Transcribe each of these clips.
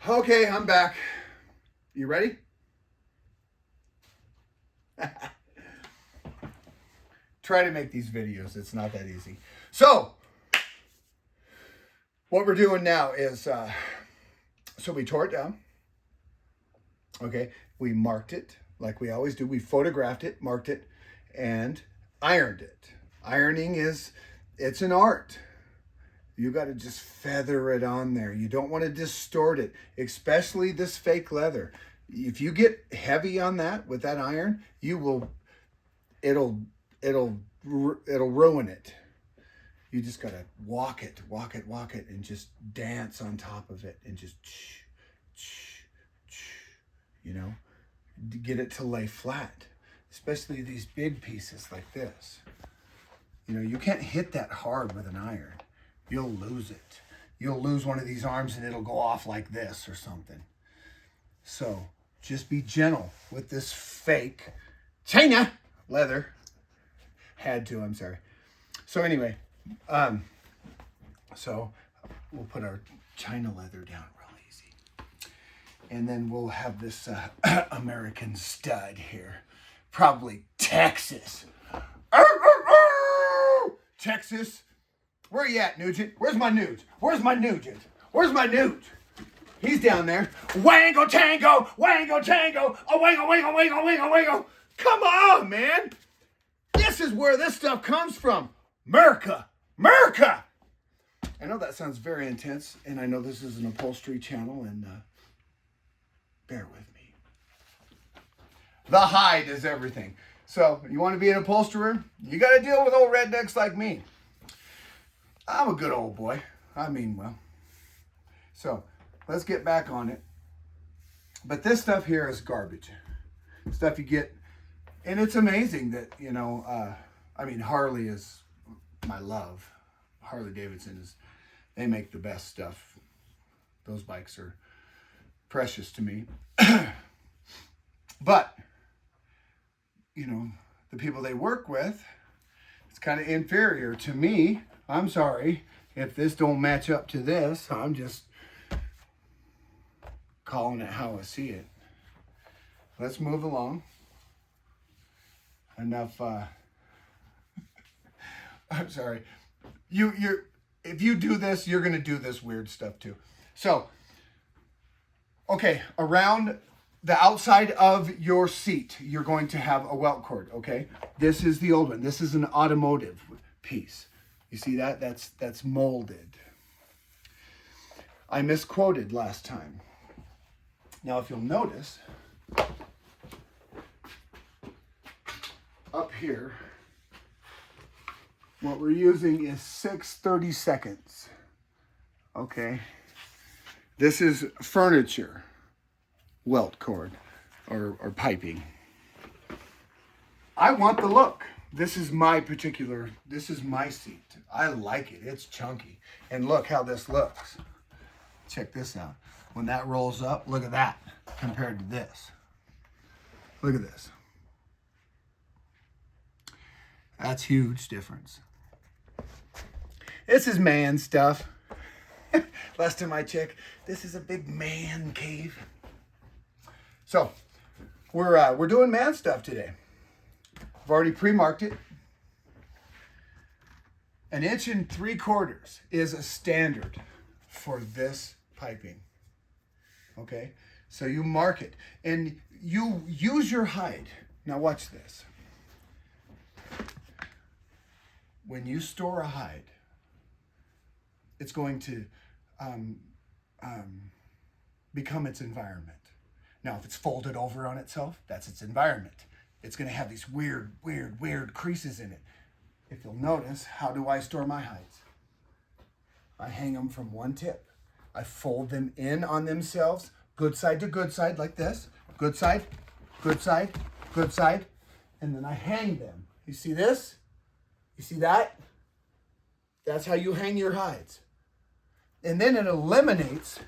Okay, I'm back. You ready? Try to make these videos. It's not that easy. So, what we're doing now is, so we tore it down. Okay, we marked it like we always do. We photographed it, marked it, and ironed it. Ironing it's an art. You got to just feather it on there. You don't want to distort it, especially this fake leather. If you get heavy on that with that iron, it'll ruin it. You just got to walk it, and just dance on top of it and just, get it to lay flat, especially these big pieces like this. You can't hit that hard with an iron. You'll lose it. You'll lose one of these arms and it'll go off like this or something. So just be gentle with this fake China leather. I'm sorry. So anyway, so we'll put our China leather down real easy. And then we'll have this American stud here. Probably Texas. Texas. Where you at, Nugent? Where's my Nuge? Where's my Nugent? Where's my Nuge? He's down there. Wango tango, wango tango, a wango, wango, wango, wango, wango. Come on, man. This is where this stuff comes from. America. America. I know that sounds very intense, and I know this is an upholstery channel, and bear with me. The hide is everything. So, you want to be an upholsterer? You got to deal with old rednecks like me. I'm a good old boy. I mean, well. So, let's get back on it. But this stuff here is garbage. Stuff you get, and it's amazing that, Harley is my love. Harley Davidson they make the best stuff. Those bikes are precious to me. But, the people they work with, it's kind of inferior to me. I'm sorry if this don't match up to this. I'm just calling it how I see it. Let's move along. Enough. I'm sorry. If you do this, you're gonna do this weird stuff too. So, okay, around the outside of your seat, you're going to have a welt cord. Okay, this is the old one. This is an automotive piece. You see that? That's molded. I misquoted last time. Now, if you'll notice, up here, what we're using is 6/32. Okay. This is furniture welt cord or piping. I want the look. This is my seat. I like it. It's chunky. And look how this looks. Check this out. When that rolls up, look at that compared to this. Look at this. That's huge difference. This is man stuff. Last time I checked, this is a big man cave. So, we're doing man stuff today. I've already pre-marked it. 1 3/4 inches is a standard for this piping. Okay, so you mark it and you use your hide. Now watch this. When you store a hide, it's going to become its environment. Now, if it's folded over on itself, that's its environment. It's going to have these weird creases in it. If you'll notice, how do I store my hides? I hang them from one tip. I fold them in on themselves, good side to good side like this. Good side, good side, good side. And then I hang them. You see this? You see that? That's how you hang your hides. And then it eliminates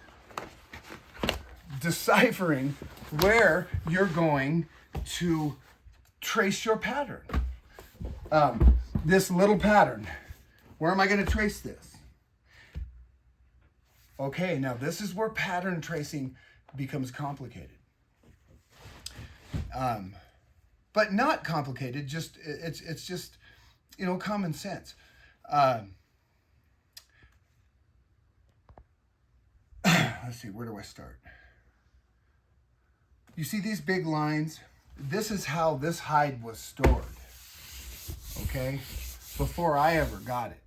deciphering where you're going to trace your pattern. This little pattern. Where am I going to trace this? Okay, now this is where pattern tracing becomes complicated. But not complicated, just it's just, you know, common sense. Let's see, where do I start? You see these big lines? This is how this hide was stored, okay? Before I ever got it.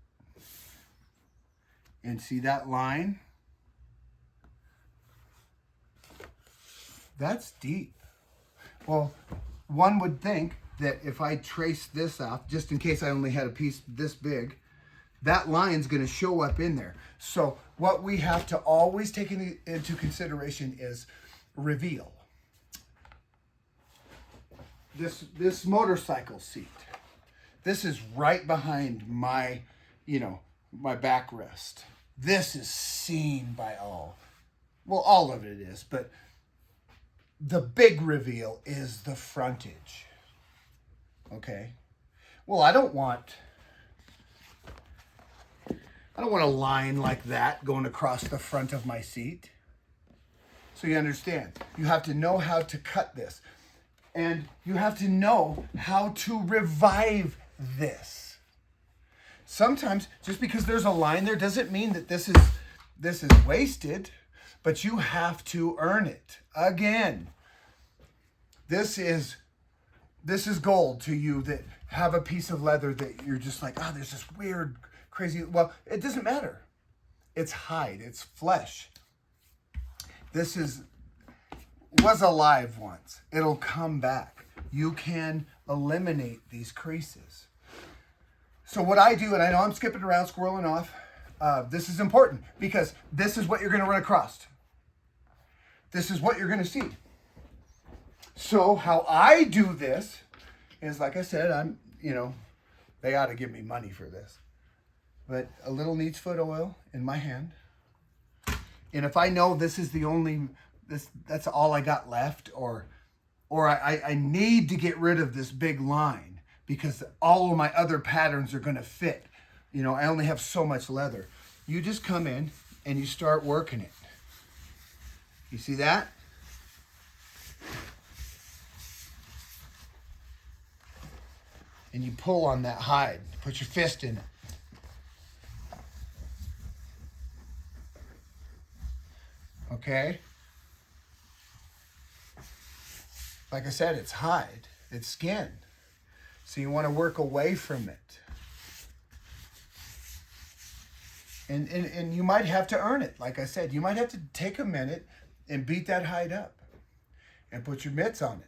And see that line? That's deep. Well, one would think that if I trace this off, just in case I only had a piece this big, that line's going to show up in there. So what we have to always take into consideration is reveal. This motorcycle seat, this is right behind my, you know, my backrest. This is seen by all. Well, all of it is, but the big reveal is the frontage. Okay? Well, I don't want a line like that going across the front of my seat. So you understand, you have to know how to cut this. And you have to know how to revive this. Sometimes, just because there's a line there doesn't mean that this is wasted, but you have to earn it. Again, this is gold to you that have a piece of leather that you're just like, oh, there's this weird, crazy. Well, it doesn't matter. It's hide, it's flesh. This was alive once. It'll come back. You can eliminate these creases. So what I do, and I know I'm skipping around, squirreling off, this is important because this is what you're going to run across. This is what you're going to see. So how I do this is, like I said, they ought to give me money for this. But a little neat's foot oil in my hand. And if I know this is the only, that's all I got left, or I need to get rid of this big line because all of my other patterns are going to fit. You know, I only have so much leather. You just come in and you start working it. You see that? And you pull on that hide. Put your fist in it. Okay? Like I said, it's hide. It's skin. So you want to work away from it. And you might have to earn it. Like I said, you might have to take a minute and beat that hide up. And put your mitts on it.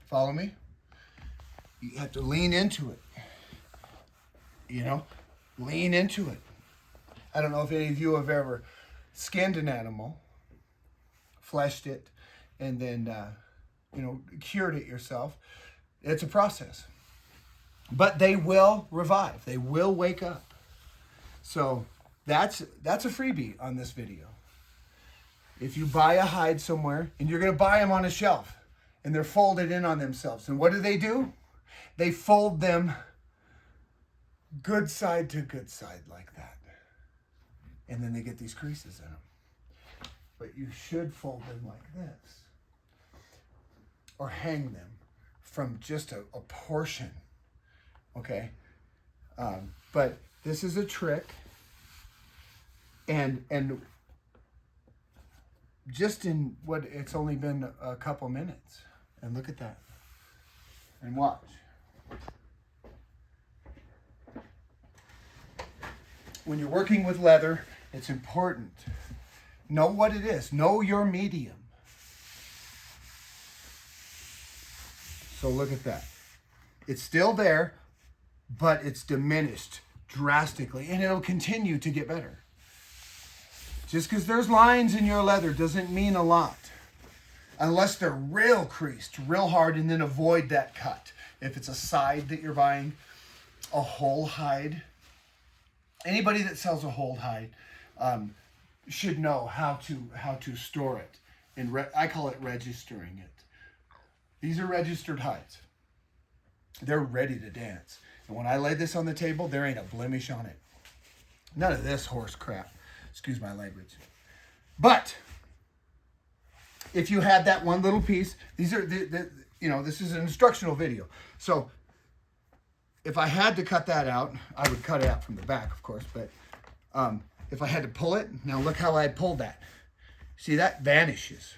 Follow me? You have to lean into it. You know? Lean into it. I don't know if any of you have ever skinned an animal, fleshed it, and then, cured it yourself. It's a process. But they will revive. They will wake up. So that's a freebie on this video. If you buy a hide somewhere, and you're going to buy them on a shelf, and they're folded in on themselves. And what do? They fold them good side to good side like that. And then they get these creases in them. But you should fold them like this. Or hang them from just a portion. Okay? But this is a trick. And just in what it's only been a couple minutes. And look at that. And watch. When you're working with leather, it's important. Know what it is. Know your medium. So look at that. It's still there, but it's diminished drastically, and it'll continue to get better. Just because there's lines in your leather doesn't mean a lot. Unless they're real creased, real hard, and then avoid that cut. If it's a side that you're buying, a whole hide. Anybody that sells a whole hide should know how to store it. I call it registering it. These are registered hides. They're ready to dance. And when I lay this on the table, there ain't a blemish on it. None of this horse crap. Excuse my language. But if you had that one little piece, these are this is an instructional video. So if I had to cut that out, I would cut it out from the back, of course. But if I had to pull it, now look how I pulled that. See, that vanishes.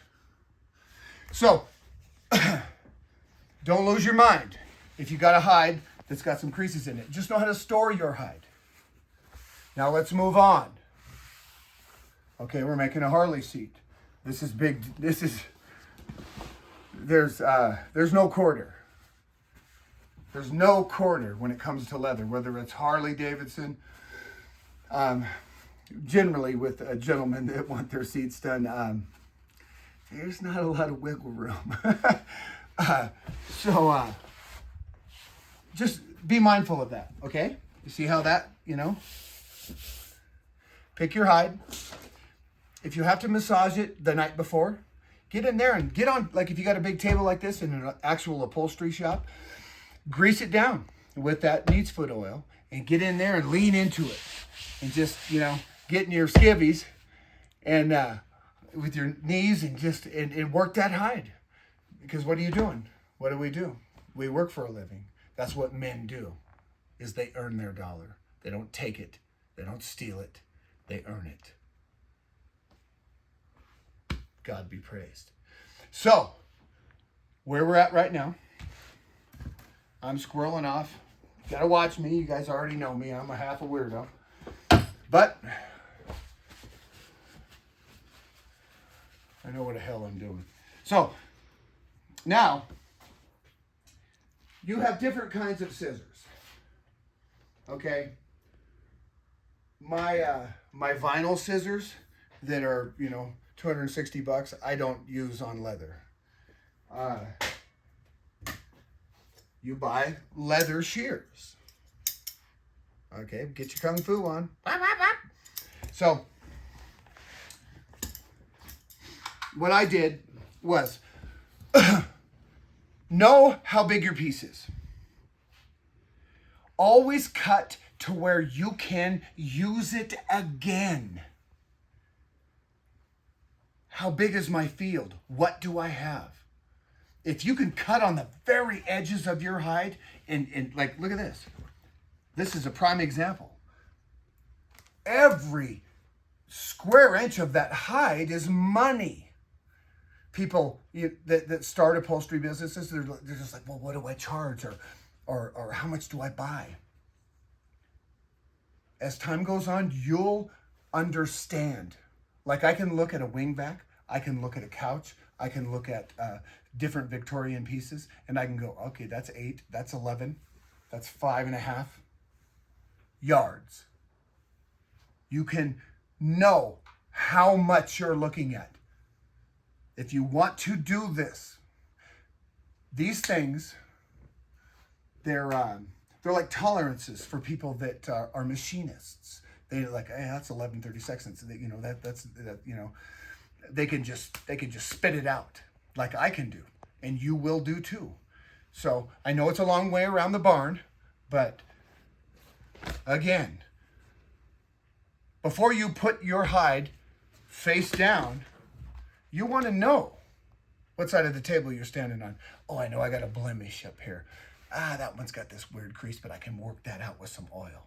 So don't lose your mind. If you got a hide that's got some creases in it, just know how to store your hide. Now let's move on. Okay, we're making a Harley seat. This is big. There's no quarter. There's no quarter when it comes to leather, whether it's Harley Davidson. Generally with gentlemen that want their seats done, there's not a lot of wiggle room. So just be mindful of that, okay? You see how that, pick your hide. If you have to massage it the night before, get in there and get on, like if you got a big table like this in an actual upholstery shop, grease it down with that neat's foot oil and get in there and lean into it and just, get in your skivvies and with your knees and work that hide. Because what are you doing? What do? We work for a living. That's what men do, is they earn their dollar. They don't take it. They don't steal it. They earn it. God be praised. So, where we're at right now, I'm squirreling off. You gotta watch me. You guys already know me. I'm a half a weirdo. But I know what the hell I'm doing. So, now, you have different kinds of scissors. Okay? My vinyl scissors that are, $260, I don't use on leather. You buy leather shears. Okay, get your kung fu on. So, what I did was know how big your piece is. Always cut to where you can use it again. How big is my field? What do I have? If you can cut on the very edges of your hide, and like, look at this. This is a prime example. Every square inch of that hide is money. People that start upholstery businesses, they're just like, well, what do I charge? Or how much do I buy? As time goes on, you'll understand. Like, I can look at a wing back, I can look at a couch, I can look at different Victorian pieces, and I can go, okay, that's 8, that's 11, that's 5.5 yards. You can know how much you're looking at. If you want to do this, these things, they're like tolerances for people that are machinists. They're like, hey, that's 11/32. They can just spit it out like I can do, and you will do too. So I know it's a long way around the barn, but again, before you put your hide face down, you want to know what side of the table you're standing on. Oh, I know I got a blemish up here. That one's got this weird crease, but I can work that out with some oil.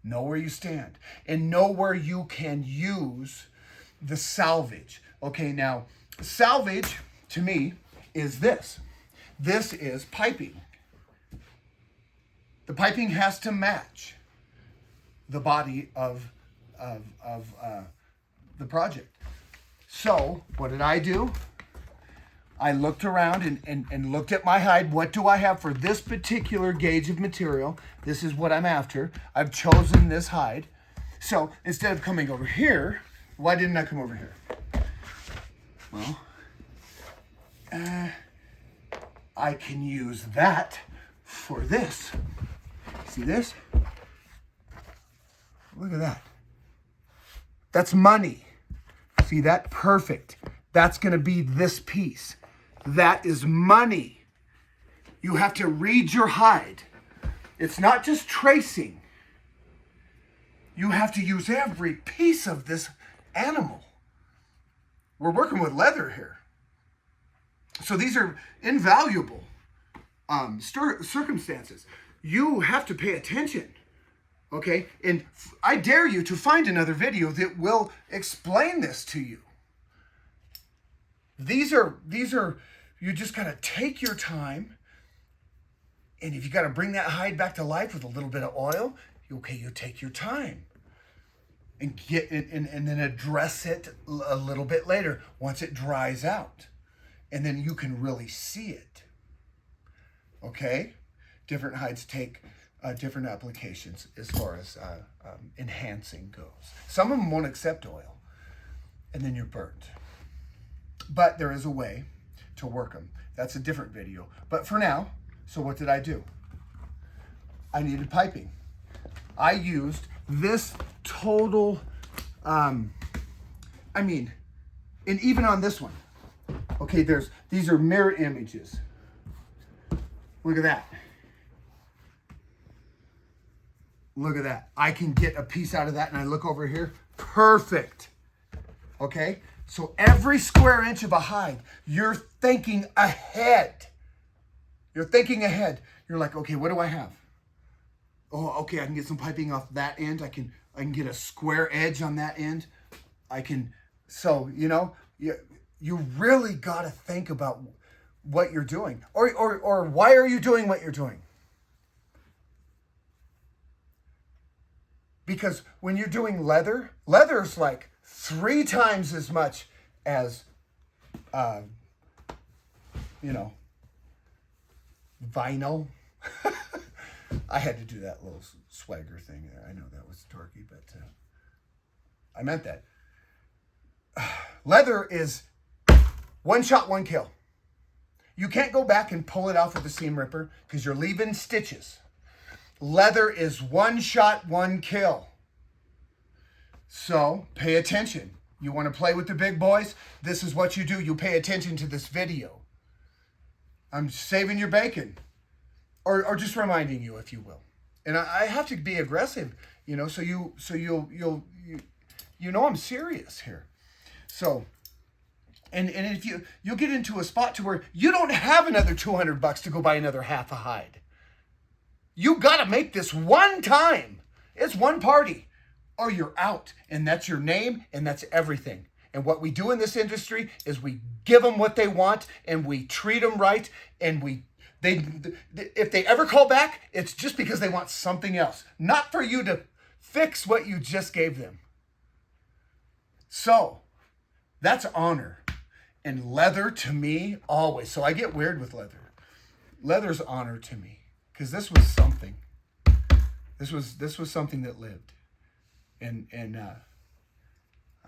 Know where you stand and know where you can use the salvage. Okay, now salvage to me is this. This is piping. The piping has to match the body of the project. So what did I do? I looked around and looked at my hide. What do I have for this particular gauge of material? This is what I'm after. I've chosen this hide. So instead of coming over here, why didn't I come over here? Well, I can use that for this. See this? Look at that. That's money. See that? Perfect. That's going to be this piece. That is money. You have to read your hide. It's not just tracing. You have to use every piece of this animal. We're working with leather here. So these are invaluable circumstances. You have to pay attention, okay? And I dare you to find another video that will explain this to you. These are, you just gotta take your time, and if you gotta bring that hide back to life with a little bit of oil, okay, you take your time and get it, and then address it a little bit later once it dries out, and then you can really see it. Okay, different hides take different applications as far as enhancing goes. Some of them won't accept oil, and then you're burnt. But there is a way to work them. That's a different video. But for now, so what did I do? I needed piping. I used this total, and even on this one, okay, these are mirror images. Look at that. Look at that. I can get a piece out of that, and I look over here. Perfect. Okay? So every square inch of a hide, you're thinking ahead. You're thinking ahead. You're like, okay, what do I have? Oh, okay, I can get some piping off that end. I can get a square edge on that end. So, you really got to think about what you're doing. Or why are you doing what you're doing? Because when you're doing leather's like 3 times as much as, vinyl. I had to do that little swagger thing there. I know that was dorky, but I meant that. Leather is one shot, one kill. You can't go back and pull it off with a seam ripper because you're leaving stitches. Leather is one shot, one kill. So pay attention. You want to play with the big boys? This is what you do. You pay attention to this video. I'm saving your bacon. Or just reminding you, if you will. And I have to be aggressive, so you'll I'm serious here. So, and if you'll get into a spot to where you don't have another $200 to go buy another half a hide. You got to make this one time. It's one party, or you're out, and that's your name, and that's everything. And what we do in this industry is we give them what they want, and we treat them right, and if they ever call back, it's just because they want something else, not for you to fix what you just gave them. So that's honor. And leather to me, always. So I get weird with leather. Leather's honor to me, because this was something. This was something that lived. And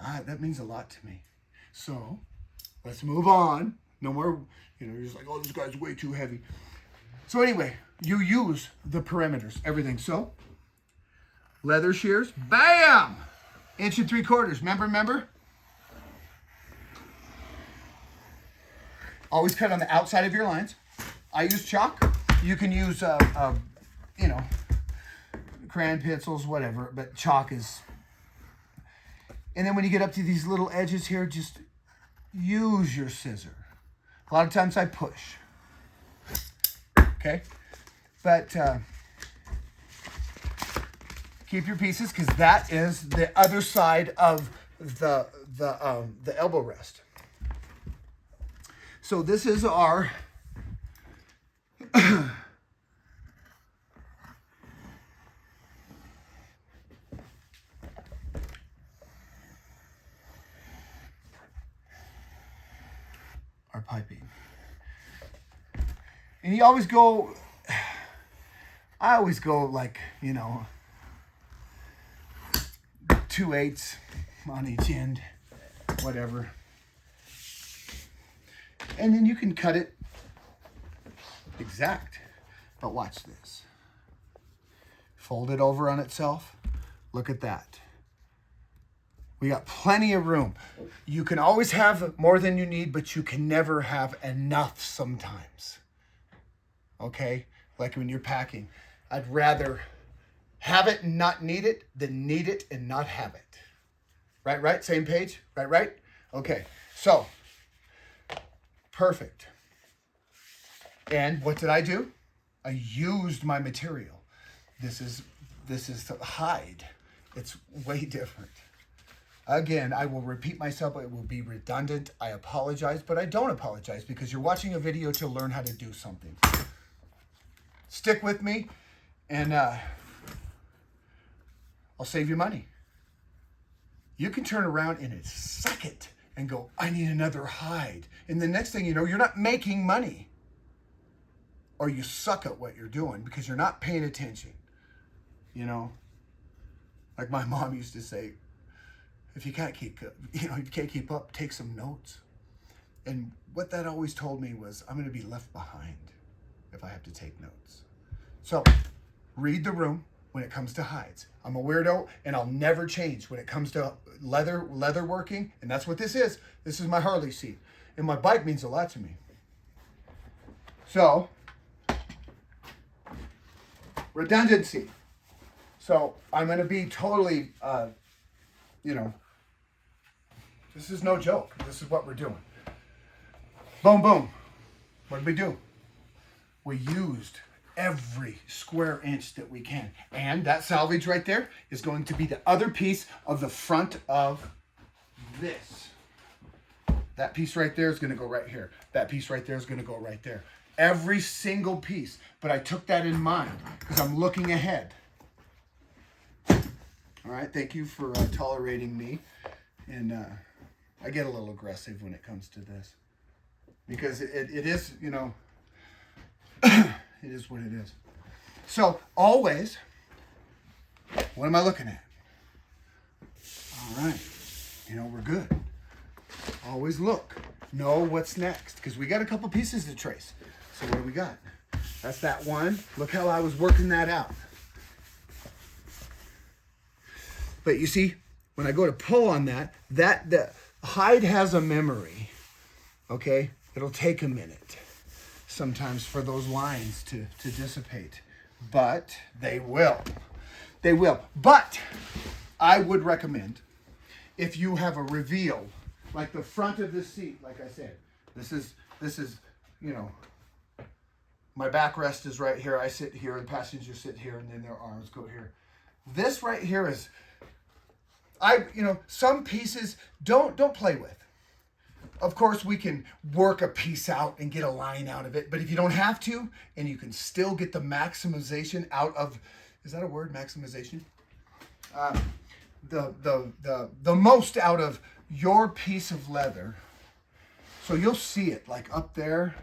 that means a lot to me. So let's move on. No more, you're just like, oh, this guy's way too heavy. So anyway, you use the perimeters, everything. So leather shears, bam! 1 3/4. Remember? Always cut on the outside of your lines. I use chalk. You can use, crayon pencils, whatever, but chalk is. And then when you get up to these little edges here, just use your scissor. A lot of times I push. Okay? But keep your pieces, because that is the other side of the elbow rest. So this is our piping. And I always go like, 2/8 on each end, whatever. And then you can cut it exact. But watch this. Fold it over on itself. Look at that. We got plenty of room. You can always have more than you need, but you can never have enough sometimes. Okay? Like when you're packing. I'd rather have it and not need it than need it and not have it. Right? Same page? Right? Okay. So, perfect. And what did I do? I used my material. This is the hide. It's way different. Again, I will repeat myself. It will be redundant. I apologize, but I don't apologize because you're watching a video to learn how to do something. Stick with me, and I'll save you money. You can turn around in a second and go, I need another hide. And the next thing you know, you're not making money. Or you suck at what you're doing because you're not paying attention. You know, like my mom used to say, if you can't keep up, take some notes. And what that always told me was, I'm going to be left behind if I have to take notes. So, read the room when it comes to hides. I'm a weirdo, and I'll never change when it comes to leather working, and that's what this is. This is my Harley seat, and my bike means a lot to me. So, redundancy. So, I'm going to be totally, this is no joke. This is what we're doing. Boom, boom. What did we do? We used every square inch that we can. And that salvage right there is going to be the other piece of the front of this. That piece right there is going to go right here. That piece right there is going to go right there. Every single piece. But I took that in mind because I'm looking ahead. All right, thank you for tolerating me. And I get a little aggressive when it comes to this. Because it is, it is what it is. So, always, what am I looking at? All right, we're good. Always look. Know what's next. Because we got a couple pieces to trace. So, what do we got? That's that one. Look how I was working that out. But you see, when I go to pull on that the hide has a memory, okay? It'll take a minute sometimes for those lines to dissipate, but they will. They will. But I would recommend if you have a reveal, like the front of the seat, like I said, this is, my backrest is right here. I sit here, the passengers sit here, and then their arms go here. This right here is, some pieces don't play with. Of course, we can work a piece out and get a line out of it, but if you don't have to, and you can still get the maximization out of, is that a word, maximization? The most out of your piece of leather. So you'll see it like up there.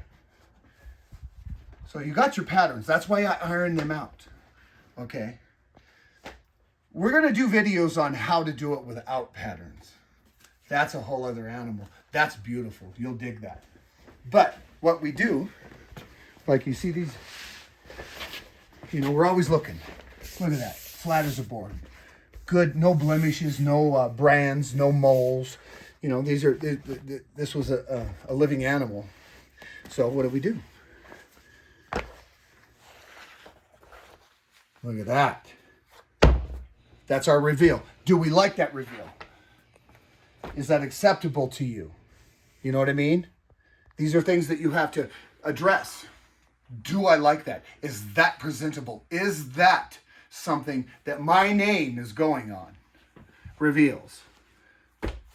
So you got your patterns. That's why I iron them out. Okay. We're going to do videos on how to do it without patterns. That's a whole other animal. That's beautiful. You'll dig that. But what we do, like you see these, we're always looking. Look at that. Flat as a board. Good. No blemishes, no brands, no moles. This was a living animal. So what do? Look at that. That's our reveal. Do we like that reveal? Is that acceptable to you? You know what I mean? These are things that you have to address. Do I like that? Is that presentable? Is that something that my name is going on? Reveals.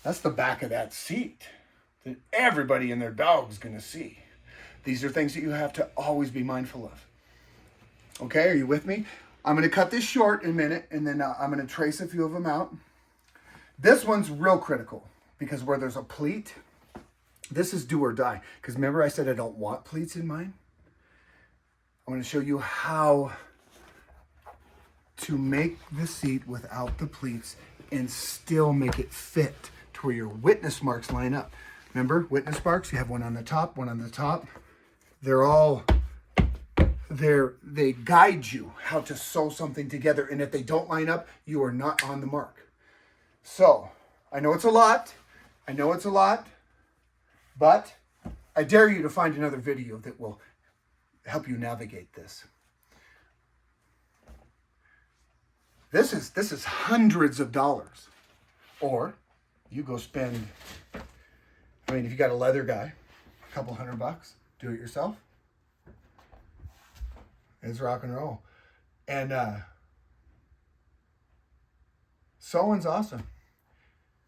That's the back of that seat that everybody and their dog is going to see. These are things that you have to always be mindful of. Okay, are you with me? I'm going to cut this short in a minute, and then I'm going to trace a few of them out. This one's real critical because where there's a pleat, this is do or die. Because remember I said I don't want pleats in mine? I'm going to show you how to make the seat without the pleats and still make it fit to where your witness marks line up. Remember, witness marks, you have one on the top, one on the top. They guide you how to sew something together. And if they don't line up, you are not on the mark. So, I know it's a lot, but I dare you to find another video that will help you navigate this. This is hundreds of dollars. Or you go spend, I mean, if you got a leather guy, a couple $100, do it yourself. It's rock and roll. And sewing's awesome.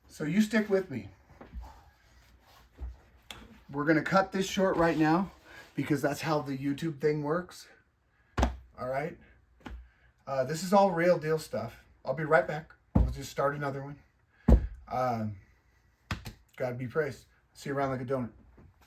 So you stick with me. We're going to cut this short right now because that's how the YouTube thing works. All right. This is all real deal stuff. I'll be right back. We'll just start another one. God be praised. See you around like a donut.